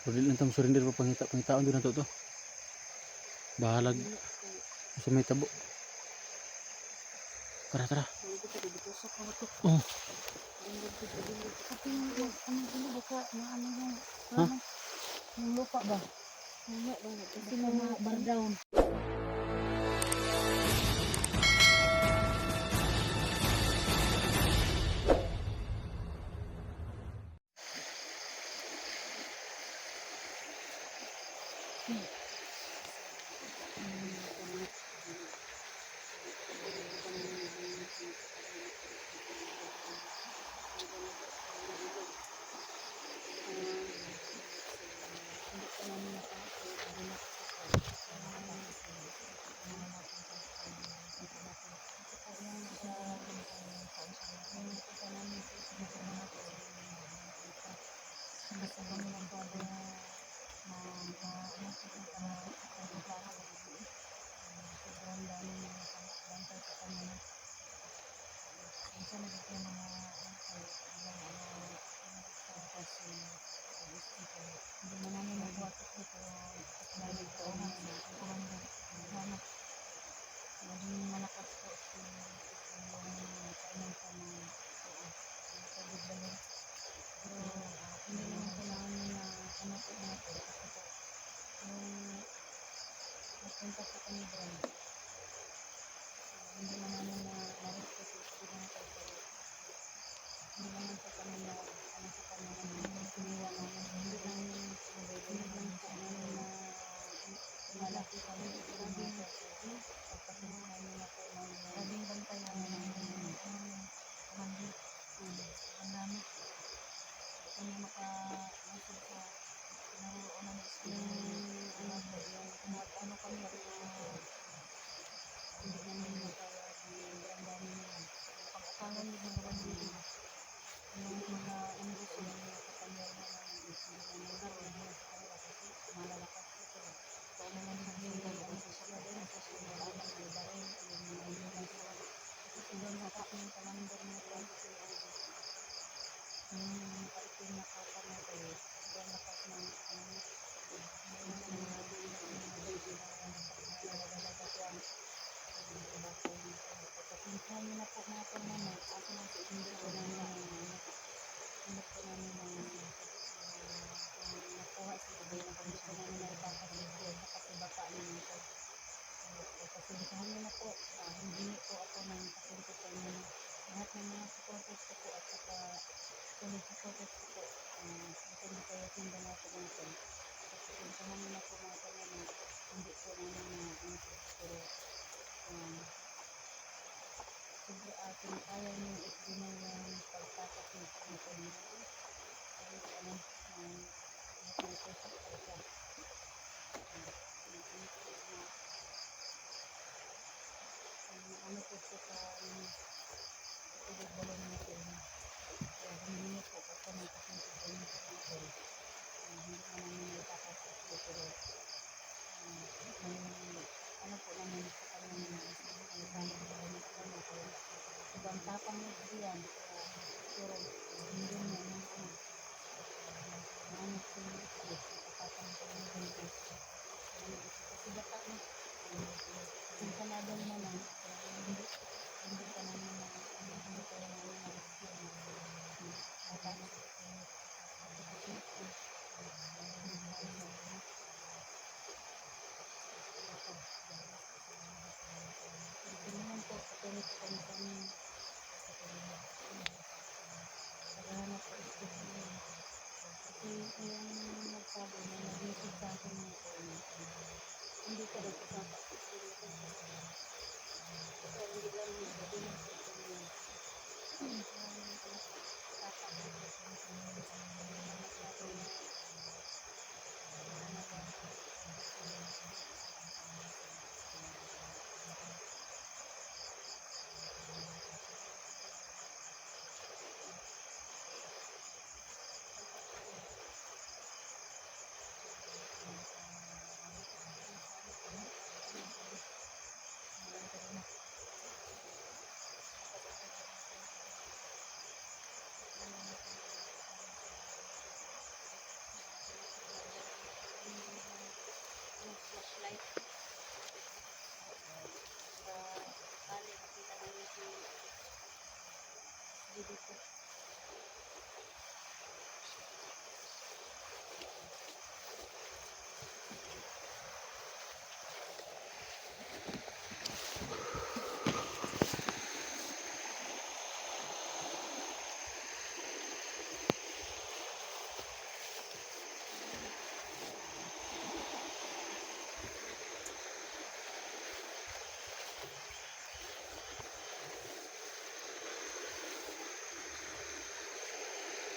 Pwede lang tam surrender pa pangitaon doon na to. Bahalag sa may tabo. Tara, tara. Oh. Ha? Yung lupa ba? Kasi mga bardown.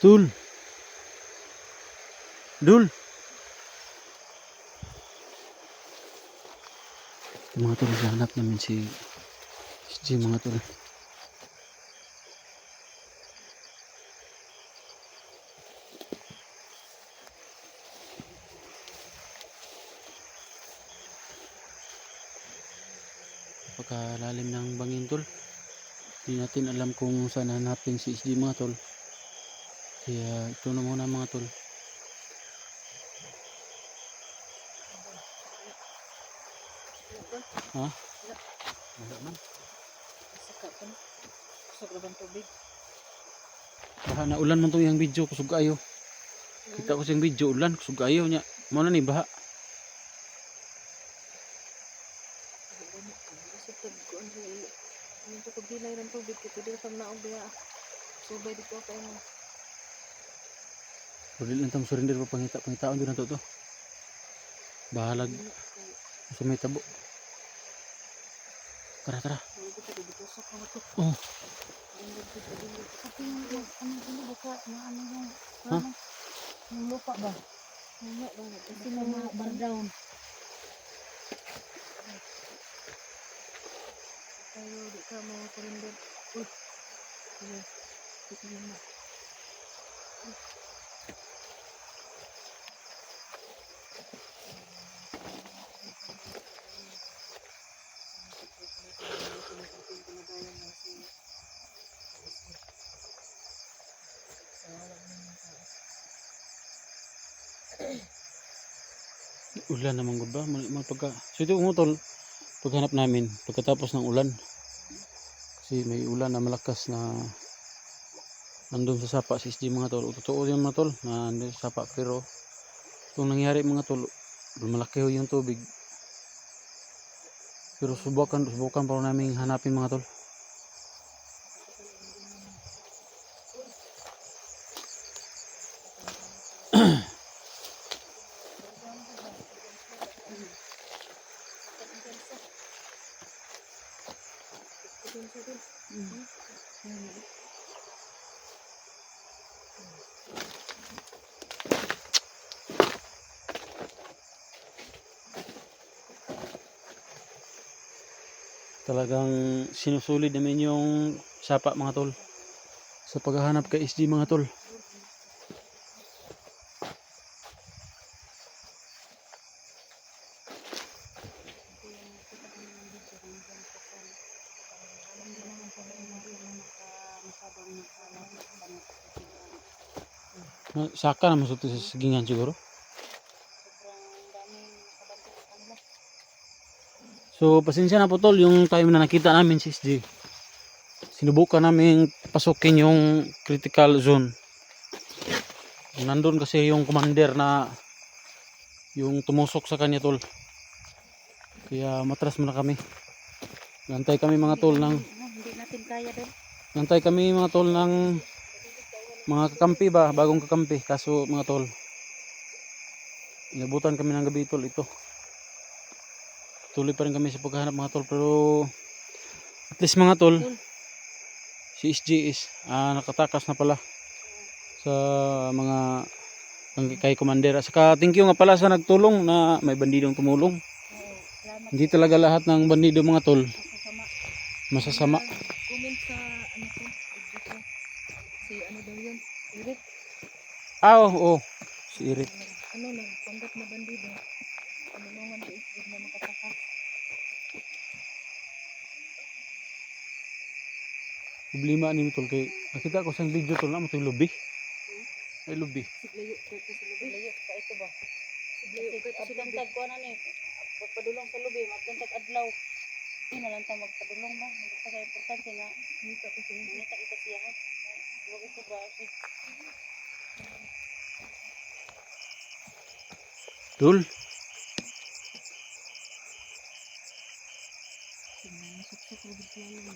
Dul. Dul. Mga tol, hanap namin si SG mga tol. Pagkalalim ng bangin tol. Hindi natin alam kung saan hanapin si SG mga tol. Kaya ito na muna mga tol. Ha? Wala man. Saka pa na. Kusog na bang tubig? Baha na ulan man to yung video. Kusog ayo. Kita ko siyang video ulan. Kusog ayo niya. Muna ni baha. Sa tagkuan sa ilo. Ang ito kagilay ng tubig. Kaya pwede sa naog diya. Subay dito ako mo. Pwede lang tang surrender pa pangitaon doon na to. Bahalag sa may tabo. Tara. Hindi ko pwede dito sa mga to. Oh. Kasi yung baka ano yung Ha? yung lupa ba? Wala ba? Kasi mga bardown. Tayo di ka mga kalendar. Uy. Ito na. Ulan naman gud ba? So ito umutol paghanap namin pagkatapos ng ulan. Kasi may ulan na malakas na nandun sa sapa si SG mga tol. Totoo yun mga tol na nandun sa sapa, pero itong nangyari mga tol, malaki yung tubig. Pero subukan pa namin hanapin mga tol. Talagang sinusulid namin yung sapa mga tol sa paghahanap kay SG mga tol. Saka naman sa sigingan siguro. So pasensya na po tol, yung time na nakita namin si SG, sinubukan namin pasukin yung critical zone. Nandun kasi yung commander na yung tumusok sa kanya tol. Kaya matras muna kami. Nantay kami mga tol ng Hindi natin kaya doon. nantay kami mga tol ng mga kakampi ba, bagong kakampi. Kaso mga tol, inabutan kami ng gabi tol ito. Tuloy pa rin kami sa paghahanap mga tol, pero at least mga tol, si SG is nakatakas na pala sa mga kay commander. Saka thank you nga pala sa nagtulong na may bandidong tumulong. Hindi talaga lahat ng bandido mga tol masasama. Comment sa ano ko, video ko. Si ano daw yun? Irit. Oo, si Irit. Ano nagpanggap na bandido. Ano naman si Isbig na makatakas. Problema ni tol kay nakita ko sa video tol na mo toy lubi. Ay lubi. Siglayo ko sa lubi. Siglayo ka ito ba? Siglayo ka ito silang tag ko na ni. Pagpadulong sa lubi, magdantag adlaw. Hindi na lang tayo magpadulong ba? Hindi pa kaya importante nga. Nita ko siya. Nita ito siya. Huwag ito ba? Tol. Masuk-sok lagi selalu.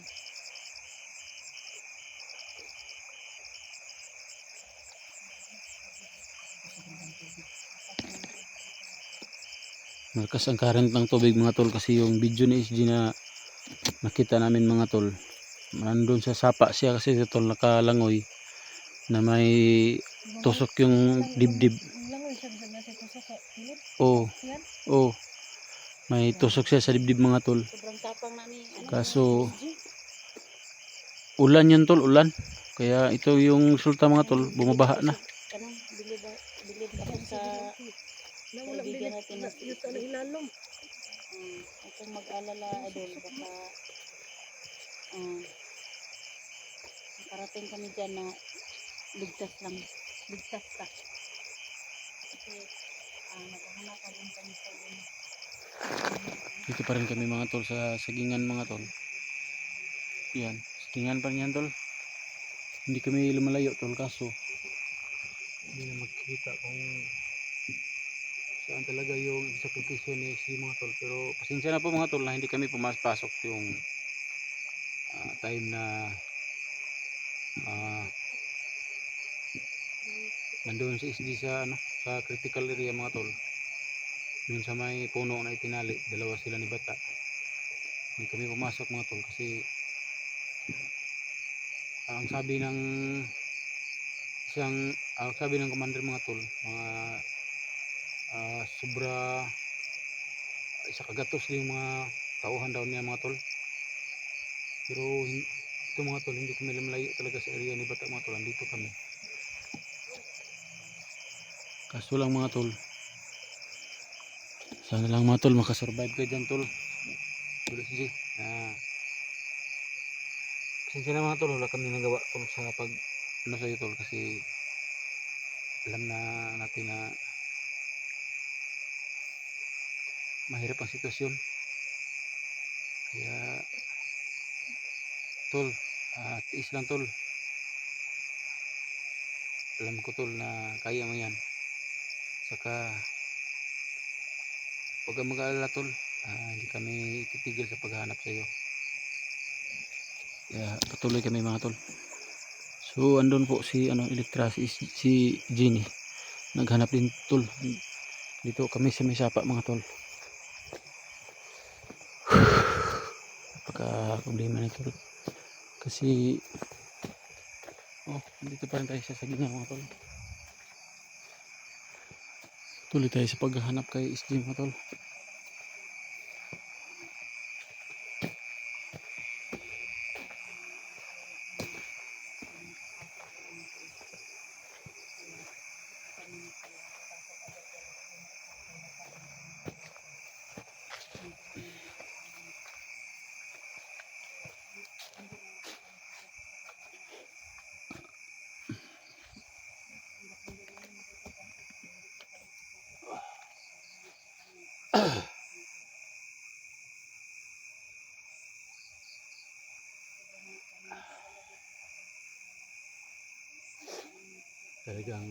Malakas ang current ng tubig mga tol, kasi yung video ni SG na nakita namin mga tol, nandun sa sapa siya kasi tol nakalangoy. na may tusok yung dibdib. Langoy siya sa nasa tusok sa kilid. Oo, Yan. oo. May tusok siya sa dibdib mga tol. Sobrang tapang na ni ano. Kaso SG. ulan yun tol, ulan. Kaya ito yung resulta mga tol, bumabaha na. Anong bilib ako sa kaibigan natin na si SG. Huwag kang mag-alala, idol. Baka makarating kami dyan na ligtas lang. Ligtas ka. Kasi naghahanap pa rin kami sa iyo. Dito pa rin kami mga tol sa sagingan mga tol. Yan, sagingan pa rin yan tol. Hindi kami lumalayo tol, kaso hindi na magkita kung saan talaga yung sakripisyo ni si mga tol. Pero pasensya na po mga tol na hindi kami pumasok yung time na nandoon si SD sa sa critical area mga tol. Yun sa may puno na itinali, dalawa sila ni Bata. Hindi kami pumasok mga tol kasi ang sabi ng commander mga tol, mga sobra isa kagatos yung mga tauhan daw niya mga tol. Pero ito mga tol, hindi kami lumalayo talaga sa area ni Bata mga tol, andito kami. Kaso lang mga tol, sana lang mga tol makasurvive kayo dyan tol. Sige, pasensya na mga tol, wala kami nagawa tol sa pag sa'yo tol, kasi alam na natin na mahirap ang sitwasyon. Kaya tol, tiis lang tol. Alam ko tol na kaya mo yan. Saka huwag kang mag-aalala tol, hindi kami titigil sa paghahanap sa iyo. Kaya patuloy kami mga tol. So andun po si Elektra, si Jenny. Naghanap din tol. Dito kami sa may sapa mga tol. Napaka problema na tol. Kasi dito pa rin tayo sa sagingan mga tol. Tuloy tayo sa paghahanap kay SG mga tol. Talagang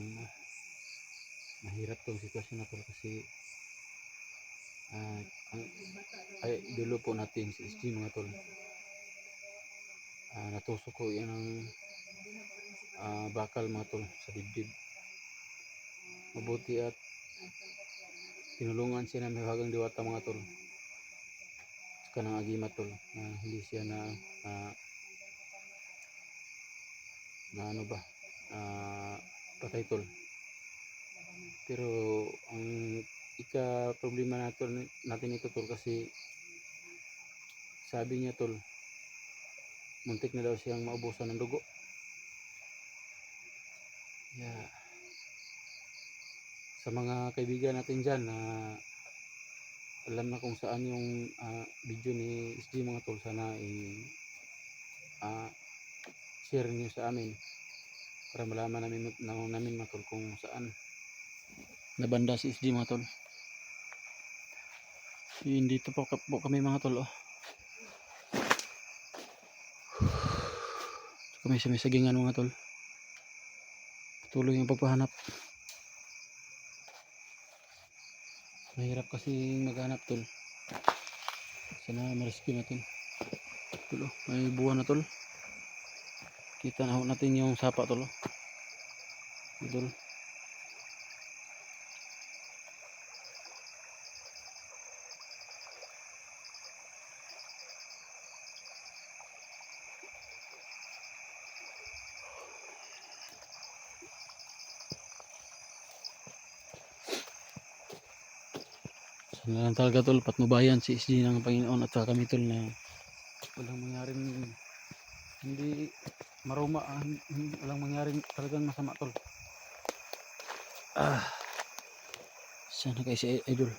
mahirap tong sitwasyon na tol, kasi ay dulo po natin si SG mga tol. Natusok ko yan ang bakal mga tol sa dibdib. Mabuti at tinulungan siya ng Hagang Diwata mga tol. Saka ng Agimat tol, na hindi siya na patay tol. Pero ang problema natin ito tol, kasi sabi niya tol, muntik na daw siyang maubusan ng dugo. Yeah. Sa mga kaibigan natin dyan na alam na kung saan yung video ni SG mga tol, sana share niyo sa amin para malaman namin mga tol kung saan nabanda si SG mga tol. Dito po kami mga tol. Kami sa may sagingan mga tol. Patuloy yung pagpahanap. Mahirap kasi maghanap tol. Sana ma-rescue natin. Tol, may buwan na tol. Kita na natin yung sapa tol. Tol. Sana lang talaga tol, patnubayan si SG ng Panginoon at saka kami tol na walang mangyaring hindi maruma, walang mangyaring talagang masama tol. Sana kay si Idol.